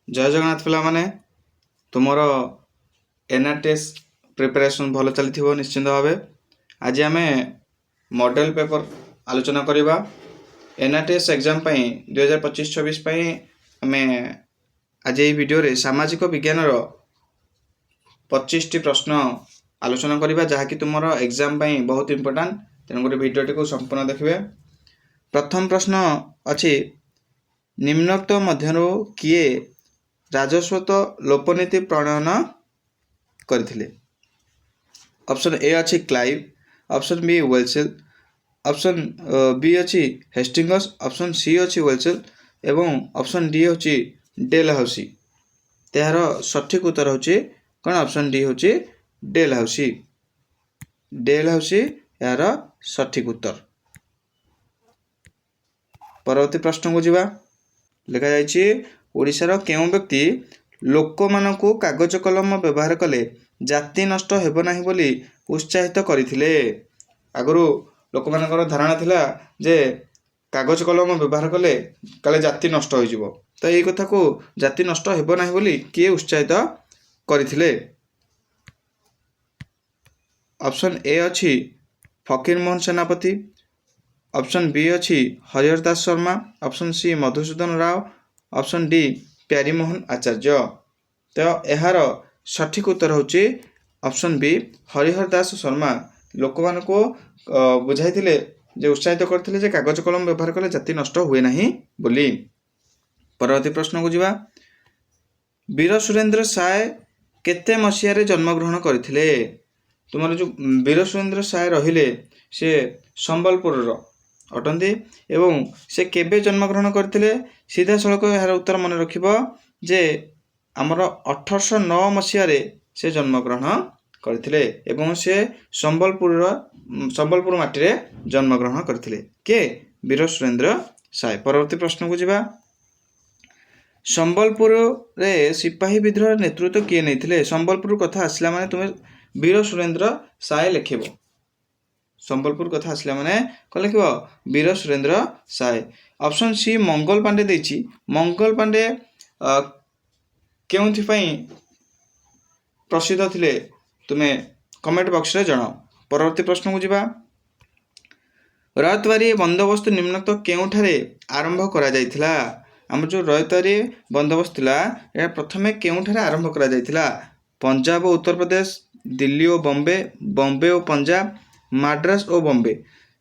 जय जगन्नाथ पिला माने तुमर एनआरटीएस प्रिपरेशन भल चली निश्चिंत भाव आज आम मॉडल पेपर आलोचना करवा एनआरटीएस एग्जाम 2025-26 आम आज ये वीडियो रे सामाजिक विज्ञान 25टी प्रश्न आलोचना करवा जहाँकि तुम एग्जाम बहुत इंपोर्टाट तेणुक वीडियो को संपूर्ण देखिए। प्रथम प्रश्न अच्छी निम्नोक्त मध्यरु किए राजस्व लोपनीति प्रणयन करथिले। ऑप्शन ए अच्छी Clive, option B Wellesley, option B अच्छी हेस्टिंगस, ऑप्शन सी अच्छी वेल्सेल एवं ऑप्शन डी अच्छी डेलहाउसी। तार सठिक उत्तर होची कौन? ऑप्शन डी होची डेलहाउसी। डेलहाउसी यार सठिक उत्तर। परवर्ती प्रश्न को जीवा। लिखा जाइछि ओडिशार केउं व्यक्ति लोक मानकु कागज कलम व्यवहार कले जाति नष्ट हेबो नाही बोली उत्साहित करथिले। आगरु लोक मानकर धारणा थिला जे कागज कलम व्यवहार कले काले जाति नष्ट हो जिवो, तो एई कथा को जाति नष्ट हेबो नाही बोली किए उत्साहित करथिले? ऑप्शन ए अछि फकीर मोहन सेनापति, ऑप्शन बी अच्छी Harihar Das Sharma, option C Madhusudan Rao, option D Pyarimohan Acharya. तो यार सठिक उत्तर होची ऑप्शन बी हरिहर दास शर्मा। लोक मान को बुझाई जे उत्साहित करथिले जे कागज कलम व्यवहार कले जाति नष्ट हुए नहीं बोली। परवर्ती प्रश्न को जीवा। वीर सुरेंद्र साय केते मसीह जन्मग्रहण करथिले? तुम जो वीर सुरेंद्र साय रहिले से संबलपुर अटंती एवं से केबे जन्मग्रहण करथिले? सीधा सड़क यार उत्तर मन रखिबो जे आमर 1809 मसीह से जन्मग्रहण करथिले एवं से संबलपुर माटी रे जन्मग्रहण करथिले के वीर सुरेंद्र साय। परवर्ती प्रश्न को जीवा। संबलपुर रे सिपाही विद्रोह नेतृत्व किए नैथिले? संबलपुर कथा आसला माने तुम वीर सुरेंद्र साय लिखिबो। संबलपुर कथा आसला माने कौन लिख? वीर सुरेंद्र साय। ऑप्शन सी मंगल पांडे देछि। मंगल पांडे केउंथिपाई प्रसिद्ध थिले तुम्हें कमेंट बॉक्स रे जणाओ। परवर्ती प्रश्न को जीवा। रयतवारी बंदोबस्त निम्नोक्त केउठारे आरंभ करा जायथिला? आम जो रयतवारी बंदोबस्त थिला या प्रथमे केउठारे आरंभ करा जायथिला? पंजाब और उत्तर प्रदेश, दिल्ली और बॉम्बे, बॉम्बे और पंजाब, माड्रास और बॉम्बे।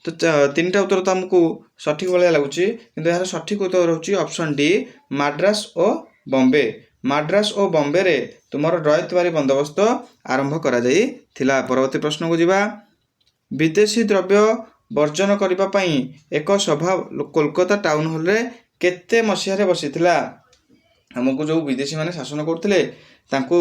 तो तीन उत्तर तो आमको सठिक भाया लगुच कि यार सठिक उत्तर होची ऑप्शन डी माड्रास और बॉम्बे। माड्रास और बॉम्बे रे तुमर रयतवारी बंदोबस्त आरंभ करा जाई थिला। परवर्ती प्रश्न को जीवा। विदेशी द्रव्य वर्जन करबा पई एक सभा कोलकाता टाउन हॉल रे केते मसीह रे बसिथिला? हमको जो विदेशी माने शासन करथिले तांको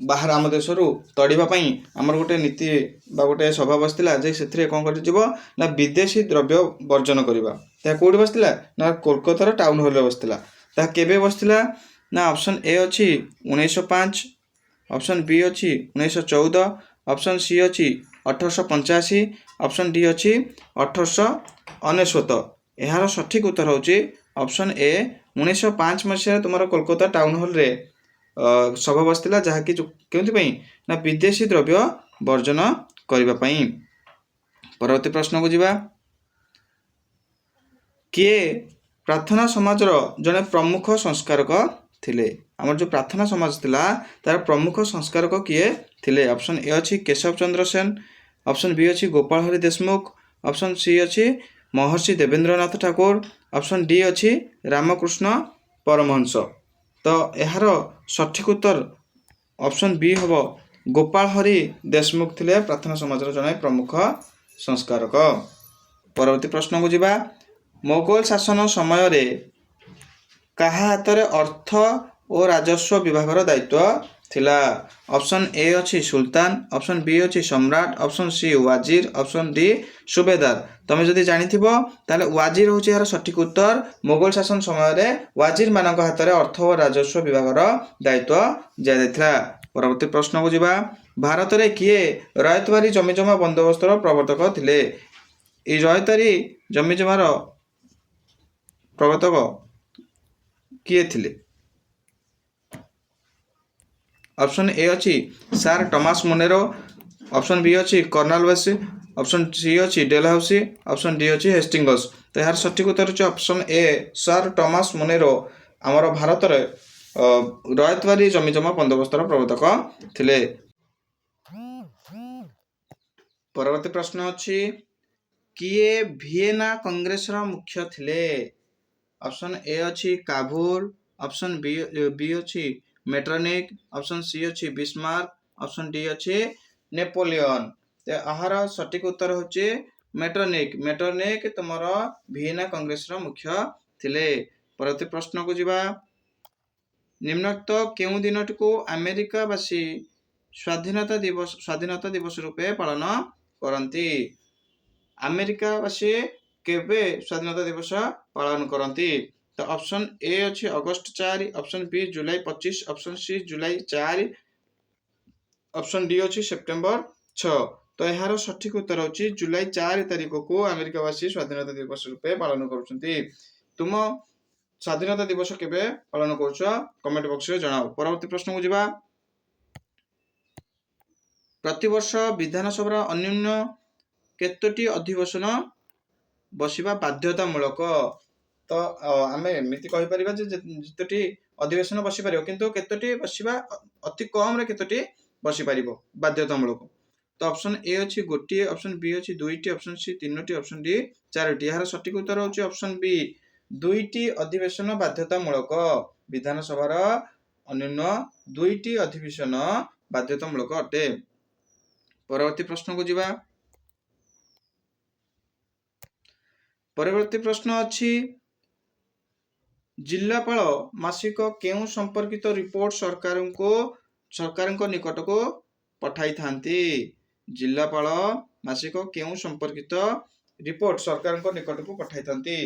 बाहर आम देश तड़ापी आमर गोटे नीति बा गोटे सभा बसला जे से कौन कर विदेशी द्रव्य वर्जन करवा। कौटी बसला ना कोलकातार टाउन हॉल बसला। केबे बसला ना ऑप्शन ए अच्छी 1905, ऑप्शन बी अच्छी 1914, ऑप्शन सी अच्छी 1885, ऑप्शन डी अच्छी 1899। यार सठिक उत्तर होची ऑप्शन ए 1905 मसीह तुम कोलकाता टाउन हॉल रे सभा बसला जहाँकि क्यों ना विदेशी द्रव्य वर्जन करने। परवर्ती प्रश्न को जीवा। किए प्रार्थना समाज जड़े प्रमुख संस्कारक थिले? आमर जो प्रार्थना समाज थिला तार प्रमुख संस्कारक किए थिले? ऑप्शन ए अच्छी केशव चंद्र सेन, ऑप्शन बी अच्छी गोपाल हरि देशमुख, ऑप्शन सी अच्छी महर्षि देवेंद्रनाथ ठाकुर, ऑप्शन डी अच्छी रामकृष्ण परमहंस। तो यार सठिक उत्तर ऑप्शन बी हम गोपाल हरि देशमुख थिले प्रार्थना समाज जड़े प्रमुख संस्कारक। परवर्ती प्रश्न को जीवा। मोगल शासन समय रे कहा हाथ रे अर्थ और राजस्व विभाग दायित्व थिला? ऑप्शन ए अच्छी सुल्तान, ऑप्शन बी अच्छी सम्राट, ऑप्शन सी वाजिर, ऑप्शन डी सुबेदार। तुम जदि जानिथिबो ताले वाजिर होची यार सठिक उत्तर। मोगल शासन समय रे वाजिर मानक हाथ रे अर्थ और राजस्व विभाग दायित्व दिया जायथिला। परवर्ती प्रश्न को जीवा। भारत रे किए रयतवारी जमीजमा बंदोबस्त प्रवर्तक थिले? ए रयतवारी जमीजमार प्रवर्तक किए थिले? ऑप्शन ए अच्छी सार टॉमस मोनेरो, ऑप्शन बी अच्छी कर्नालवासी, ऑप्शन सी अच्छी डेलहाउसी, ऑप्शन डी अच्छी हेस्टिंगस। तो यार सठिक उत्तर होची ऑप्शन ए सार टॉमस मोनेरो आमर भारत रे रयतवारी जमीजमा बंदोबस्तर प्रवर्तक थिले। परवर्ती प्रश्न अच्छी किए ভিয়েনা कांग्रेस मुख्य थिले? ऑप्शन ए अच्छी काबुल, ऑप्शन बी अच्छी मेट्रोनिक, ऑप्शन सी अच्छी बिस्मार्क, ऑप्शन डी अच्छी नेपोलियन। तो आहार सठिक उत्तर होची मेट्रोनिक। मेट्रोनिक तुमर ভিয়েনা कांग्रेस मुख्य थिले। परवर्ती प्रश्न को जिबा निम्नोक्त केउ दिनटी को अमेरिकावासी स्वाधीनता दिवस रूपे पालन करती? अमेरिकावासी केबे स्वाधीनता दिवस पालन करती? तो ऑप्शन ए अच्छी अगस्त 4, ऑप्शन बी जुलाई 25, ऑप्शन सी जुलाई 4, ऑप्शन डी अच्छी सेप्टेम्बर 6। तो यार सठिक उत्तर होची जुलाई 4 तारिख को अमेरिकावासी स्वाधीनता दिवस रूपे पालन करुछंती। तुम स्वाधीनता दिवस केबे पालन करुछ कमेंट बॉक्स रे जणाओ। परवर्ती प्रश्न को जिबा प्रतिवर्ष विधानसभा अन्यून्य केतोटी अधिवेशन बसिबा बाध्यतामूलक? तो आम एमती कहीपर जितोटी अधिवेशन बसी पार किंतु केतोटी बसिबा अति कम रे केतोटी बसी पार बाध्यतामूलक? तो ऑप्शन ए अच्छी गोटे, ऑप्शन बी अच्छी दुईटी, ऑप्शन सी तीनोटी, ऑप्शन डी चारोटी। यार सठिक उत्तर होची ऑप्शन बी दुईटी अधिवेशन बाध्यतामूलक। विधानसभार अन्यून्य दुईटी अधिवेशन बाध्यतामूलक अटे। परवर्ती प्रश्न को जिबा परवर्ती प्रश्न अच्छी जिल्लापाल मासिक केउ संपर्कित रिपोर्ट सरकार को निकट को पठाई थांती? जिल्लापाल मासिक केउ संपर्कित रिपोर्ट सरकार को निकट को पठाई थांती?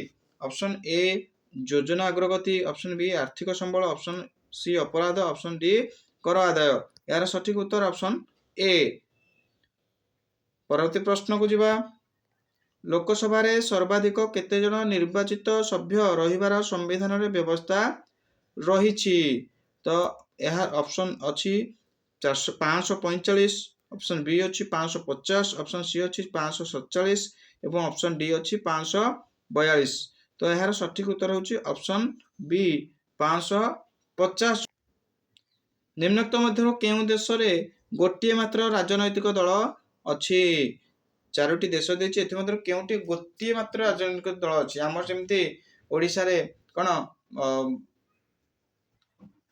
ऑप्शन ए योजना अग्रगति, ऑप्शन बी आर्थिक संबल, ऑप्शन सी अपराध, ऑप्शन डी कर आदाय। यार सठिक उत्तर ऑप्शन ए। परवर्ती प्रश्न को जिबा लोकसभा रे सर्वाधिक केते जन निर्वाचित सभ्य रहिबार संविधान रे व्यवस्था रहिछि? तो यह ऑप्शन अच्छी 545, ऑप्शन बी अच्छी 550, ऑप्शन सी अच्छी 547 एवं ऑप्शन डी अच्छी 542। तो यार सठिक उत्तर होची ऑप्शन बी 550। निम्नोक्त मध्य केउ देश रे गोटे मात्र राजनैतिक दल अच्छी? चारोटी देश देछि एथि मध्य केउटी गोटे मात्र राजनैतिक दल अच्छी? आमर जेमती ओडिशा रे कोन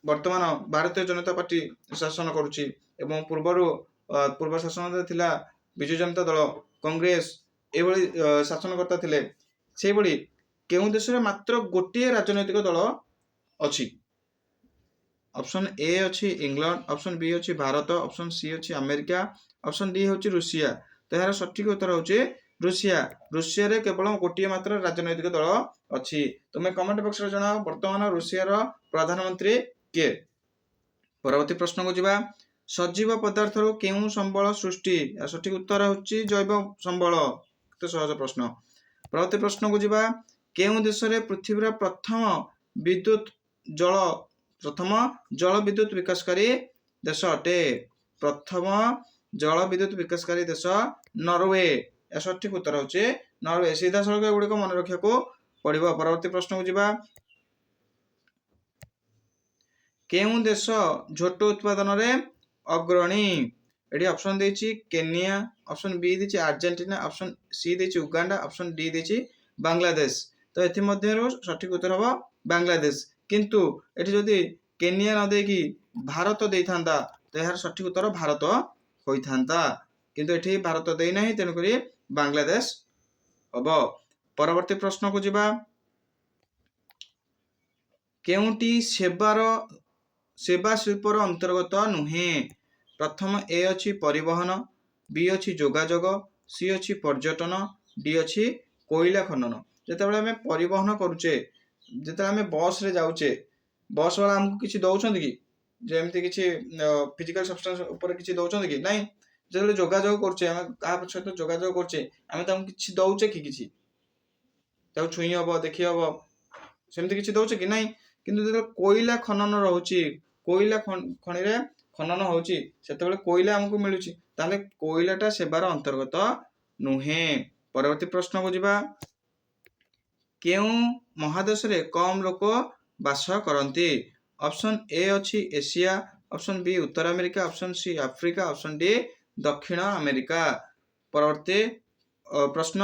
वर्तमान भारतीय जनता पार्टी शासन करुछि एवं पूर्व शासन थिला विजु जनता दल कांग्रेस एभली शासनकर्ता थिले से भली केउ देश रे मात्र गोटे राजनैतिक दल अच्छी? ऑप्शन ए अच्छी इंग्लैंड, ऑप्शन बी अच्छी भारत, ऑप्शन सी अच्छी अमेरिका, ऑप्शन डी होची रूसिया। तो यार सठिक उत्तर होची रूसिया। रूसिया रे केवल गोटे मात्र राजनैतिक दल अच्छी। तुम कमेंट बॉक्स रे जणाओ वर्तमान रूसिया रो प्रधानमंत्री के? परवर्ती प्रश्न को जिबा सजीव पदार्थ रो केउ संबल सृष्टि? या सठिक उत्तर होची जैव संबल। तो सहज प्रश्न। परवर्ती प्रश्न को जिबा केउ देश रे पृथ्वी रो प्रथम जल विद्युत विकासकारी देश अटे? प्रथम जल विद्युत विकासकारी देश नॉर्वे। या सठिक उत्तर होचे नॉर्वे। सीधा सड़क गुड़िक मन रखा को पड़िबो। परवर्ती प्रश्न को जिबा केउ देश झोट उत्पादन रे अग्रणी? एडी ऑप्शन देछि केनिया, ऑप्शन बी देछि अर्जेंटीना, ऑप्शन सी देछि उगांडा, ऑप्शन डी देछि बांग्लादेश। तो एथि मध्यरु सठिक उत्तर हबो बांग्लादेश। किंतु एठी जदि केनिया न देकी भारत देइथांदा तो यार सठिक उत्तर भारत होइथांदा। किंतु एठी भारत देइ नाही तेनु करी बांग्लादेश हबो। परवर्ती प्रश्न को जिबा केउटी सेवा शिल्पर अंतर्गत नुहे? प्रथम ए अच्छी परिवहन, बी अच्छी जोगाजोग, सी अच्छी पर्यटन, डी अच्छी कोयला खनन। जेतेबेले हमें परिवहन करूचे जेतेबेले हमें बस रे जाउचे बस वाला हमको किछि दउछंती कि जेमति किछि फिजिकल सब्सटेंस ऊपर किछि दउछंती कि नाही? जेतेबेले जोगाजोग करचे हम का सहित जोगाजोग करचे हमें त हम किछि दउचे कि किछि ताऊ छुई हबो देखि हबो सेमति किछि दउचे कि नाही? किंतु जेतेबेले कोयला खनन रहउची कोयला खनि रे ଖନନ ହେଉଛି ସେତେବେଳେ କୋଇଲା ଆମକୁ ମିଳୁଛି, ତାହେଲେ କୋଇଲାଟା ସେବାର ଅନ୍ତର୍ଗତ ନୁହେଁ। ପରବର୍ତ୍ତୀ ପ୍ରଶ୍ନକୁ ଯିବା। କେଉଁ ମହାଦେଶରେ କମ୍ ଲୋକ ବାସ କରନ୍ତି? ଅପସନ ଏ ଅଛି ଏସିଆ, ଅପସନ ବି ଉତ୍ତର America, option C Africa, option D ଦକ୍ଷିଣ ଆମେରିକା। ପରବର୍ତ୍ତୀ ପ୍ରଶ୍ନ,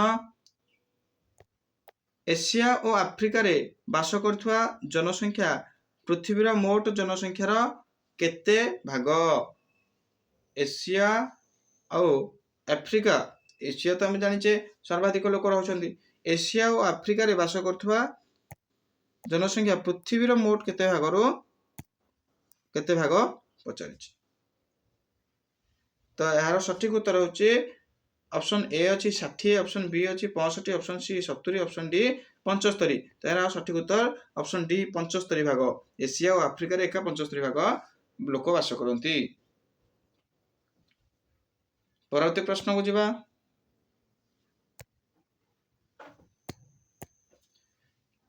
ଏସିଆ ଓ ଆଫ୍ରିକାରେ ବାସ କରୁଥିବା ଜନସଂଖ୍ୟା ପୃଥିବୀର ମୋଟ ଜନସଂଖ୍ୟାର କେତେ ଭାଗ? ଏସିଆ ଆଉ ଆଫ୍ରିକା, ଏସିଆ ତ ଆମେ ଜାଣିଛେ ସର୍ବାଧିକ ଲୋକ ରହୁଛନ୍ତି। ଏସିଆ ଓ ଆଫ୍ରିକାରେ ବାସ କରୁଥିବା ଜନସଂଖ୍ୟା ପୃଥିବୀର ମୋଟ କେତେ ଭାଗ ପଚାରିଛି। ତ ଏହାର ସଠିକ ଉତ୍ତର ହେଉଛି ଅପସନ ଏ ଅଛି 60, ଅପସନ ବି ଅଛି 65, ଅପସନ ସି 70, ଅପସନ ଡି 75। ତ ଏହାର ସଠିକ ଉତ୍ତର ଅପସନ ଡି 75 ଭାଗ। ଏସିଆ ଓ ଆଫ୍ରିକାରେ ଏକା 75 ଭାଗ ଲୋକ ବାସ କରନ୍ତି। ପରବର୍ତ୍ତୀ ପ୍ରଶ୍ନକୁ ଯିବା।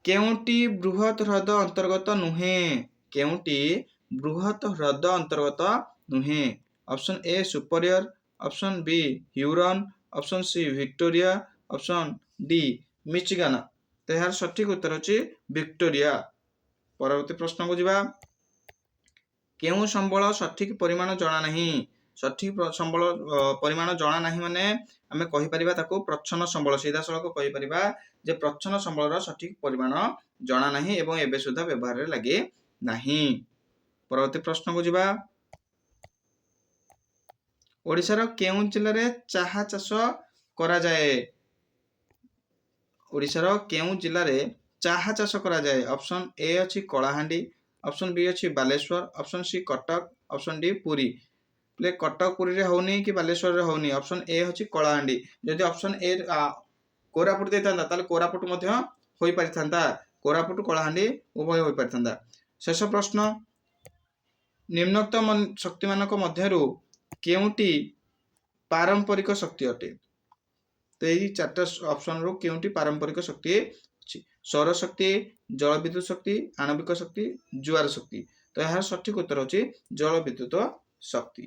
କେଉଁଟି ବୃହତ ହ୍ରଦ ଅନ୍ତର୍ଗତ ନୁହେଁ? କେଉଁଟି ବୃହତ ହ୍ରଦ ଅନ୍ତର୍ଗତ ନୁହେଁ? Option A superior, option B Huron, option C Victoria, option D Michigan. ତ ଏହାର ସଠିକ ଉତ୍ତର ଅଛି ଭିକ୍ଟୋରିଆ। ପରବର୍ତ୍ତୀ ପ୍ରଶ୍ନକୁ ଯିବା। କେଉଁ ସମ୍ବଳ ସଠିକ ପରିମାଣ ଜଣା ନାହିଁ? ସଠିକ ସମ୍ବଳ ପରିମାଣ ଜଣା ନାହିଁ ମାନେ ଆମେ କହିପାରିବା ତାକୁ ପ୍ରଚ୍ଛନ୍ନ ସମ୍ବଳ। ସିଧାସଳଖ କହିପାରିବା ଯେ ପ୍ରଚ୍ଛନ୍ନ ସମ୍ବଳର ସଠିକ ପରିମାଣ ଜଣା ନାହିଁ ଏବଂ ଏବେ ସୁଦ୍ଧା ବ୍ୟବହାରରେ ଲାଗେ ନାହିଁ। ପରବର୍ତ୍ତୀ ପ୍ରଶ୍ନକୁ ଯିବା। ଓଡ଼ିଶାର କେଉଁ ଜିଲ୍ଲାରେ ଚାହା ଚାଷ କରାଯାଏ? ଓଡ଼ିଶାର କେଉଁ ଜିଲ୍ଲାରେ ଚାହା ଚାଷ କରାଯାଏ? ଅପସନ ଏ ଅଛି କଳାହାଣ୍ଡି, ଅପସନ ବି ଅଛି Balasore, option C Cuttack, option D Puri. Cuttack ପୁରୀରେ ହଉନି କି ବାଲେଶ୍ୱରରେ ହଉନି, ଅପସନ ଏ ଅଛି କଳାହାଣ୍ଡି। ଯଦି ଅପସନ ଏ କୋରାପୁଟ ଦେଇଥାନ୍ତା ତାହେଲେ କୋରାପୁଟ ମଧ୍ୟ ହୋଇପାରିଥାନ୍ତା। କୋରାପୁଟ କଳାହାଣ୍ଡି ଉଭୟ ହୋଇପାରିଥାନ୍ତା। ଶେଷ ପ୍ରଶ୍ନ, ନିମ୍ନୋକ୍ତ ଶକ୍ତିମାନଙ୍କ ମଧ୍ୟରୁ କେଉଁଟି ପାରମ୍ପରିକ ଶକ୍ତି ଅଟେ? ତ ଏହି 4ଟା ଅପସନରୁ କେଉଁଟି ପାରମ୍ପରିକ ଶକ୍ତି ଅଛି? ସୌରଶକ୍ତି, ଜଳବିଦ୍ୟୁତ ଶକ୍ତି, ଆଣବିକ ଶକ୍ତି, ଜୁଆର ଶକ୍ତି। ତ ଏହାର ସଠିକ ଉତ୍ତର ହେଉଛି ଜଳବିଦ୍ୟୁତ ଶକ୍ତି।